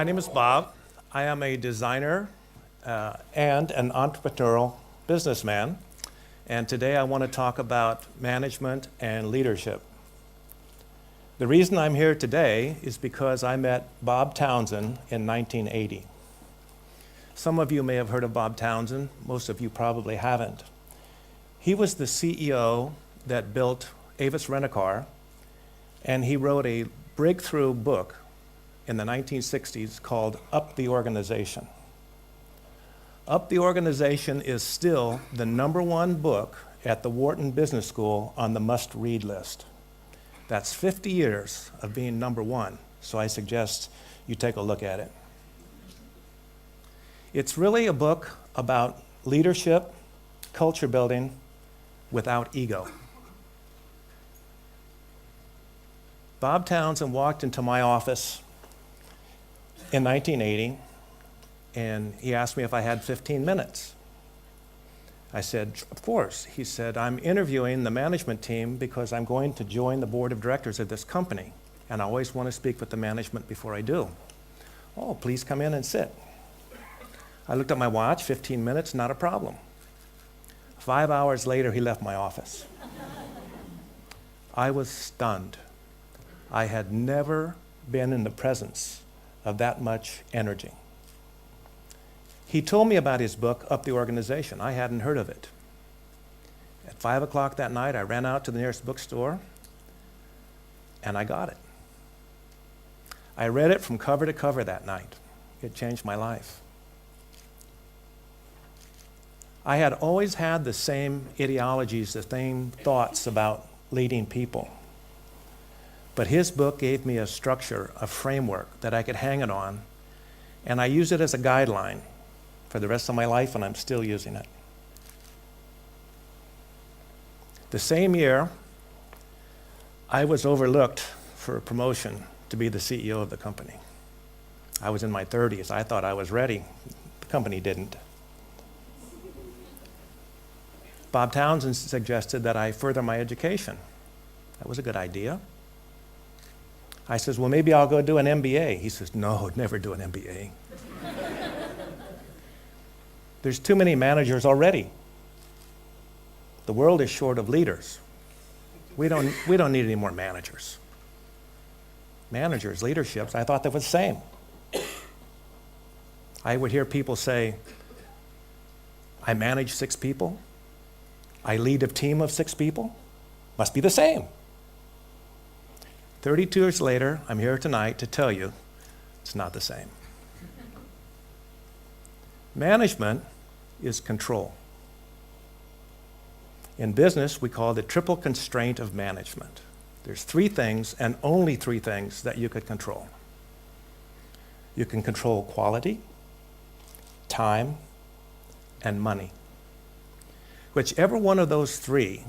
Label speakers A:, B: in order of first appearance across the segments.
A: My name is Bob. I am a designer and an entrepreneurial businessman. And today I want to talk about management and leadership. The reason I'm here today is because I met Bob Townsend in 1980. Some of you may have heard of Bob Townsend. Most of you probably haven't. He was the CEO that built Avis Rent-A-Car, and he wrote a breakthrough book in the 1960s called Up the Organization. Up the Organization is still the #1 book at the Wharton Business School on the must-read list. That's 50 years of being #1, so I suggest you take a look at it. It's really a book about leadership, culture building, without ego. Bob Townsend walked into my office in 1980, and he asked me if I had 15 minutes. I said, of course. He said, I'm interviewing the management team because I'm going to join the board of directors of this company, and I always want to speak with the management before I do. Oh, please come in and sit. I looked at my watch, 15 minutes, not a problem. 5 hours later, he left my office. I was stunned. I had never been in the presence of that much energy. He told me about his book, Up the Organization. I hadn't heard of it. At 5 o'clock that night, I ran out to the nearest bookstore, and I got it. I read it from cover to cover that night. It changed my life. I had always had the same ideologies, the same thoughts about leading people. But his book gave me a structure, a framework that I could hang it on, and I use it as a guideline for the rest of my life, and I'm still using it. The same year, I was overlooked for a promotion to be the CEO of the company. I was in my 30s. I thought I was ready. The company didn't. Bob Townsend suggested that I further my education. That was a good idea. I says, well, maybe I'll go do an MBA. He says, no, never do an MBA. There's too many managers already. The world is short of leaders. We don't need any more managers. Managers, leaderships, I thought they were the same. I would hear people say, I manage 6 people. I lead a team of 6 people. Must be the same. 32 years later, I'm here tonight to tell you it's not the same. Management is control. In business, we call it the triple constraint of management. There's 3 things, and only 3 things, that you could control. You can control quality, time, and money. Whichever one of those 3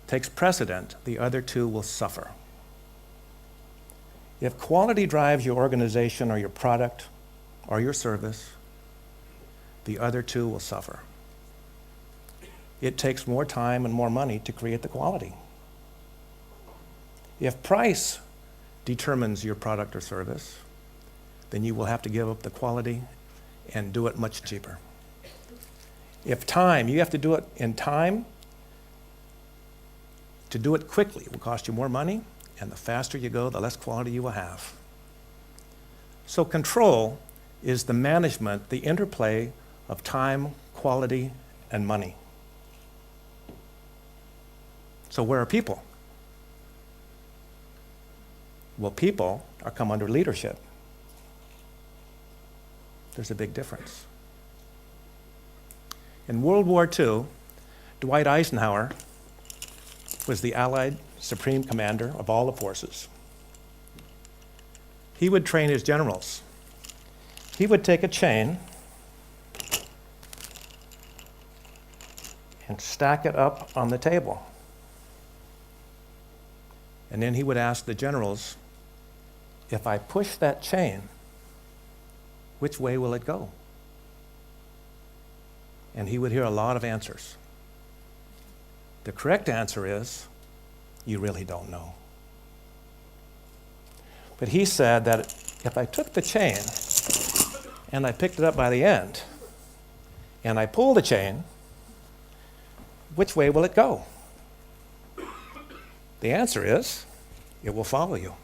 A: takes precedent, the other 2 will suffer. If quality drives your organization or your product or your service, the other 2 will suffer. It takes more time and more money to create the quality. If price determines your product or service, then you will have to give up the quality and do it much cheaper. If time, you have to do it in time. To do it quickly will cost you more money, and the faster you go, the less quality you will have. So control is the management, the interplay of time, quality, and money. So where are people? Well, people are come under leadership. There's a big difference. In World War II, Dwight Eisenhower was the Allied Supreme Commander of all the forces. He would train his generals. He would take a chain and stack it up on the table. And then he would ask the generals, if I push that chain, which way will it go? And he would hear a lot of answers. The correct answer is, you really don't know. But he said that if I took the chain and I picked it up by the end and I pull the chain, which way will it go? The answer is, it will follow you.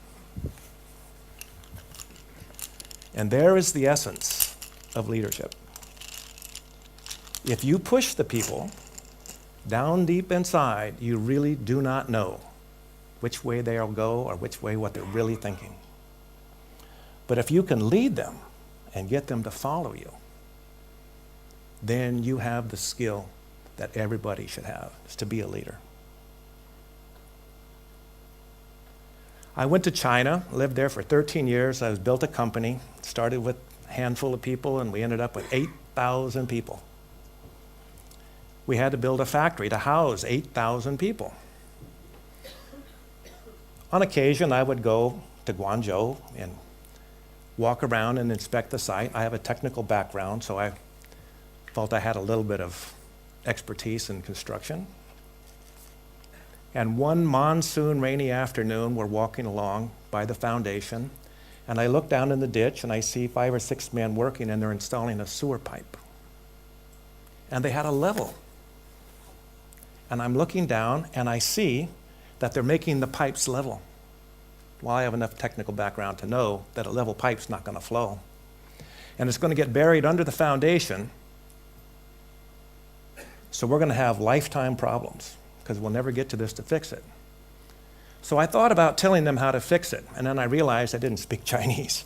A: And there is the essence of leadership. If you push the people down deep inside, you really do not know which way they'll go or which way what they're really thinking. But if you can lead them and get them to follow you, then you have the skill that everybody should have, is to be a leader. I went to China, lived there for 13 years. I built a company, started with a handful of people, and we ended up with 8,000 people. We had to build a factory to house 8,000 people. On occasion, I would go to Guangzhou and walk around and inspect the site. I have a technical background, so I felt I had a little bit of expertise in construction. And one monsoon rainy afternoon, we're walking along by the foundation, and I look down in the ditch and I see 5 or 6 men working, and they're installing a sewer pipe. And they had a level. And I'm looking down and I see that they're making the pipes level. Well, I have enough technical background to know that a level pipe's not going to flow. And it's going to get buried under the foundation, so we're going to have lifetime problems because we'll never get to this to fix it. So I thought about telling them how to fix it, and then I realized I didn't speak Chinese.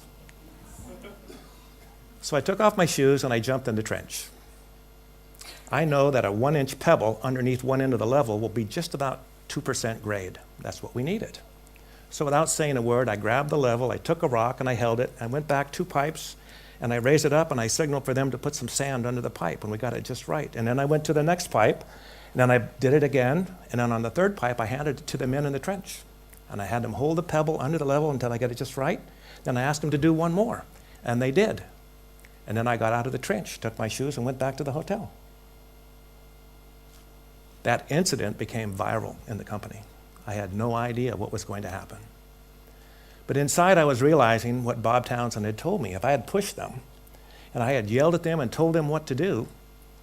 A: So I took off my shoes and I jumped in the trench. I know that a 1-inch pebble underneath one end of the level will be just about 2% grade. That's what we needed. So without saying a word, I grabbed the level, I took a rock and I held it, I went back 2 pipes, and I raised it up and I signaled for them to put some sand under the pipe, and we got it just right. And then I went to the next pipe, and then I did it again, and then on the 3rd pipe, I handed it to the men in the trench. And I had them hold the pebble under the level until I got it just right. Then I asked them to do one more, and they did. And then I got out of the trench, took my shoes, and went back to the hotel. That incident became viral in the company. I had no idea what was going to happen. But inside I was realizing what Bob Townsend had told me. If I had pushed them and I had yelled at them and told them what to do,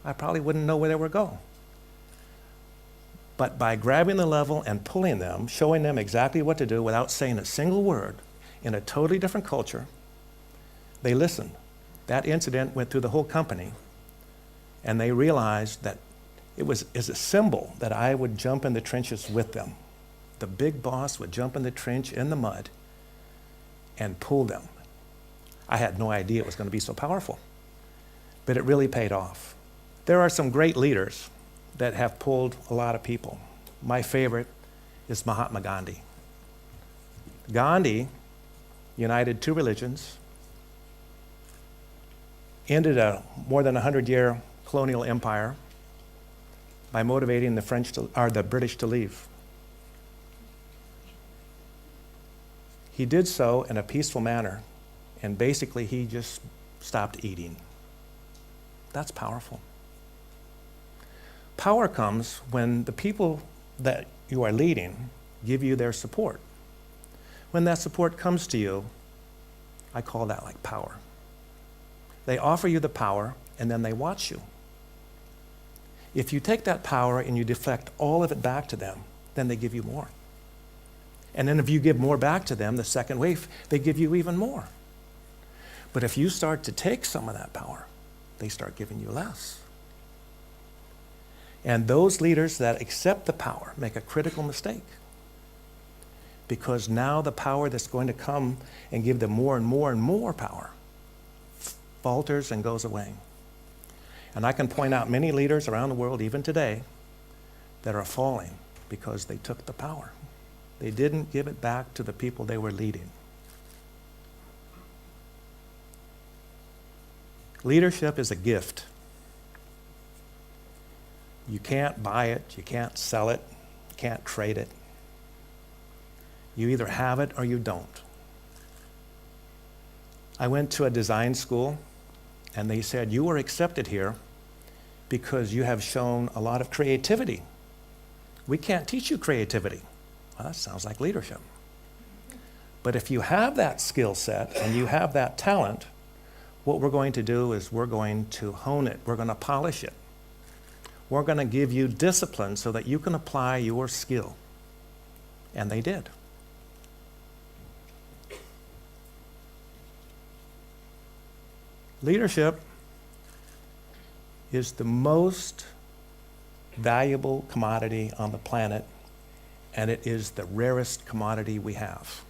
A: I probably wouldn't know where they were going. But by grabbing the level and pulling them, showing them exactly what to do without saying a single word in a totally different culture, they listened. That incident went through the whole company, and they realized that it was as a symbol that I would jump in the trenches with them. The big boss would jump in the trench in the mud and pull them. I had no idea it was going to be so powerful, but it really paid off. There are some great leaders that have pulled a lot of people. My favorite is Mahatma Gandhi. Gandhi united 2 religions, ended a more than 100-year colonial empire by motivating the British to leave. He did so in a peaceful manner, and basically he just stopped eating. That's powerful. Power comes when the people that you are leading give you their support. When that support comes to you, I call that like power. They offer you the power, and then they watch you. If you take that power and you deflect all of it back to them, then they give you more. And then if you give more back to them, the second wave, they give you even more. But if you start to take some of that power, they start giving you less. And those leaders that accept the power make a critical mistake, because now the power that's going to come and give them more and more and more power falters and goes away. And I can point out many leaders around the world, even today, that are falling because they took the power. They didn't give it back to the people they were leading. Leadership is a gift. You can't buy it, you can't sell it, you can't trade it. You either have it or you don't. I went to a design school, and they said, you were accepted here because you have shown a lot of creativity. We can't teach you creativity. Well, that sounds like leadership. But if you have that skill set and you have that talent, what we're going to do is we're going to hone it. We're going to polish it. We're going to give you discipline so that you can apply your skill. And they did. Leadership is the most valuable commodity on the planet, and it is the rarest commodity we have.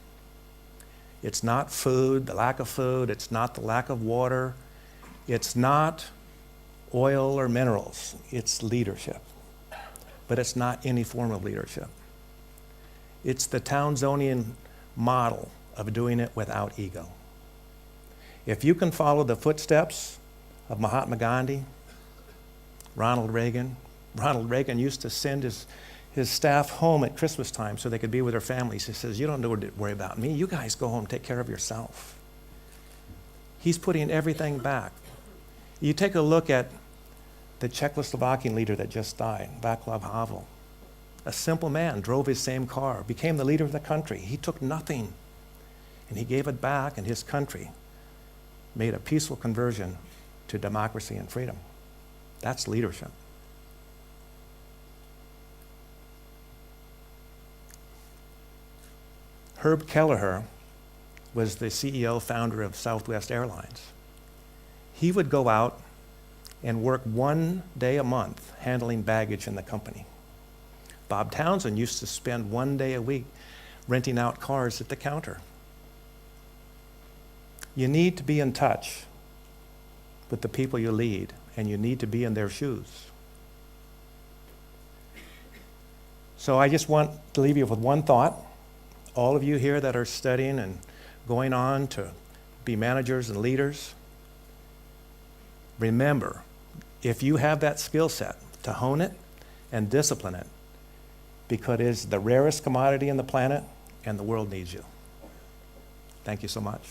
A: It's not food, the lack of food. It's not the lack of water. It's not oil or minerals. It's leadership. But it's not any form of leadership. It's the Townsonian model of doing it without ego. If you can follow the footsteps of Mahatma Gandhi, Ronald Reagan used to send his staff home at Christmas time so they could be with their families. He says, you don't need to worry about me. You guys go home, take care of yourself. He's putting everything back. You take a look at the Czechoslovakian leader that just died, Václav Havel. A simple man, drove his same car, became the leader of the country. He took nothing, and he gave it back, and his country made a peaceful conversion to democracy and freedom. That's leadership. Herb Kelleher was the CEO, founder of Southwest Airlines. He would go out and work 1 day a month handling baggage in the company. Bob Townsend used to spend 1 day a week renting out cars at the counter. You need to be in touch with the people you lead, and you need to be in their shoes. So I just want to leave you with one thought. All of you here that are studying and going on to be managers and leaders, remember, if you have that skill set, to hone it and discipline it, because it is the rarest commodity on the planet and the world needs you. Thank you so much.